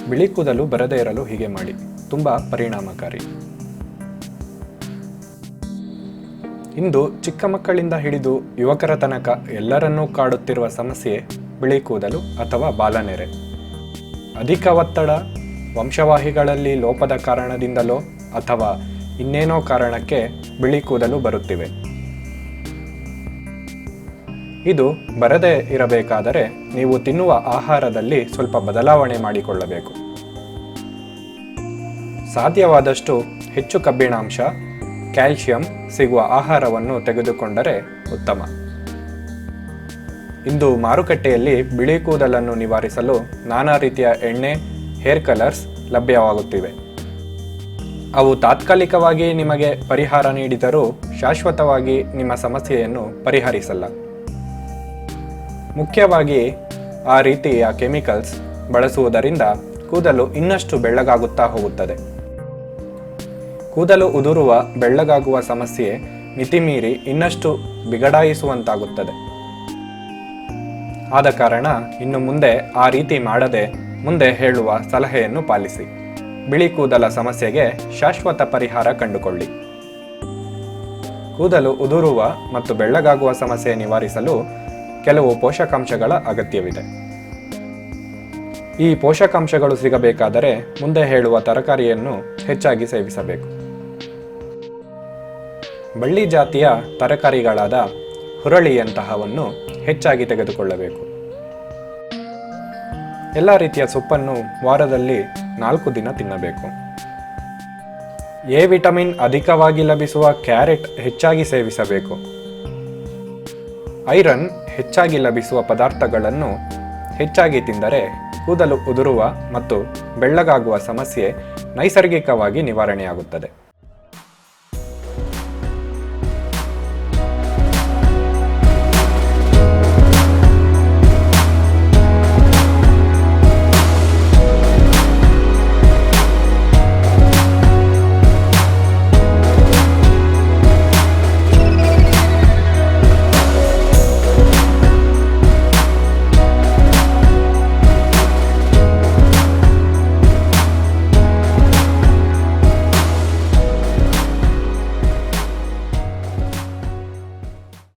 ಬಿಳಿ ಕೂದಲು ಬರದೇ ಇರಲು ಹೀಗೆ ಮಾಡಿ, ತುಂಬ ಪರಿಣಾಮಕಾರಿ. ಇಂದು ಚಿಕ್ಕ ಮಕ್ಕಳಿಂದ ಹಿಡಿದು ಯುವಕರ ತನಕ ಎಲ್ಲರನ್ನೂ ಕಾಡುತ್ತಿರುವ ಸಮಸ್ಯೆ ಬಿಳಿ ಕೂದಲು ಅಥವಾ ಬಾಲನೆರೆ. ಅಧಿಕ ಒತ್ತಡ, ವಂಶವಾಹಿಗಳಲ್ಲಿ ಲೋಪದ ಕಾರಣದಿಂದಲೋ ಅಥವಾ ಇನ್ನೇನೋ ಕಾರಣಕ್ಕೆ ಬಿಳಿ ಕೂದಲು ಬರುತ್ತಿವೆ. ಇದು ಬರದೇ ಇರಬೇಕಾದರೆ ನೀವು ತಿನ್ನುವ ಆಹಾರದಲ್ಲಿ ಸ್ವಲ್ಪ ಬದಲಾವಣೆ ಮಾಡಿಕೊಳ್ಳಬೇಕು. ಸಾಧ್ಯವಾದಷ್ಟು ಹೆಚ್ಚು ಕಬ್ಬಿಣಾಂಶ, ಕ್ಯಾಲ್ಸಿಯಂ ಸಿಗುವ ಆಹಾರವನ್ನು ತೆಗೆದುಕೊಂಡರೆ ಉತ್ತಮ. ಇಂದು ಮಾರುಕಟ್ಟೆಯಲ್ಲಿ ಬಿಳಿ ಕೂದಲನ್ನು ನಿವಾರಿಸಲು ನಾನಾ ರೀತಿಯ ಎಣ್ಣೆ, ಹೇರ್ ಕಲರ್ಸ್ ಲಭ್ಯವಾಗುತ್ತಿವೆ. ಅವು ತಾತ್ಕಾಲಿಕವಾಗಿ ನಿಮಗೆ ಪರಿಹಾರ ನೀಡಿದರೂ ಶಾಶ್ವತವಾಗಿ ನಿಮ್ಮ ಸಮಸ್ಯೆಯನ್ನು ಪರಿಹರಿಸಲ್ಲ. ಮುಖ್ಯವಾಗಿ ಆ ರೀತಿಯ ಕೆಮಿಕಲ್ಸ್ ಬಳಸುವುದರಿಂದ ಕೂದಲು ಇನ್ನಷ್ಟು ಬೆಳ್ಳಗಾಗುತ್ತಾ ಹೋಗುತ್ತದೆ. ಕೂದಲು ಉದುರುವ, ಬೆಳ್ಳಗಾಗುವ ಸಮಸ್ಯೆ ಮಿತಿಮೀರಿ ಇನ್ನಷ್ಟು ಬಿಗಡಾಯಿಸುವಂತಾಗುತ್ತದೆ. ಆದ ಕಾರಣ ಇನ್ನು ಮುಂದೆ ಆ ರೀತಿ ಮಾಡದೆ ಮುಂದೆ ಹೇಳುವ ಸಲಹೆಯನ್ನು ಪಾಲಿಸಿ. ಬಿಳಿ ಕೂದಲ ಸಮಸ್ಯೆಗೆ ಶಾಶ್ವತ ಪರಿಹಾರ ಕಂಡುಕೊಳ್ಳಿ. ಕೂದಲು ಉದುರುವ ಮತ್ತು ಬೆಳ್ಳಗಾಗುವ ಸಮಸ್ಯೆ ನಿವಾರಿಸಲು ಕೆಲವು ಪೋಷಕಾಂಶಗಳ ಅಗತ್ಯವಿದೆ. ಈ ಪೋಷಕಾಂಶಗಳು ಸಿಗಬೇಕಾದರೆ ಮುಂದೆ ಹೇಳುವ ತರಕಾರಿಯನ್ನು ಹೆಚ್ಚಾಗಿ ಸೇವಿಸಬೇಕು. ಬಳ್ಳಿ ಜಾತಿಯ ತರಕಾರಿಗಳಾದ ಹುರಳಿಯಂತಹವನ್ನು ಹೆಚ್ಚಾಗಿ ತೆಗೆದುಕೊಳ್ಳಬೇಕು. ಎಲ್ಲ ರೀತಿಯ ಸೊಪ್ಪನ್ನು ವಾರದಲ್ಲಿ 4 ದಿನ ತಿನ್ನಬೇಕು. ಎ ವಿಟಮಿನ್ ಅಧಿಕವಾಗಿ ಲಭಿಸುವ ಕ್ಯಾರೆಟ್ ಹೆಚ್ಚಾಗಿ ಸೇವಿಸಬೇಕು. ಐರನ್ ಹೆಚ್ಚಾಗಿ ಲಭಿಸುವ ಪದಾರ್ಥಗಳನ್ನು ಹೆಚ್ಚಾಗಿ ತಿಂದರೆ ಕೂದಲು ಉದುರುವ ಮತ್ತು ಬೆಳ್ಳಗಾಗುವ ಸಮಸ್ಯೆ ನೈಸರ್ಗಿಕವಾಗಿ ನಿವಾರಣೆಯಾಗುತ್ತದೆ.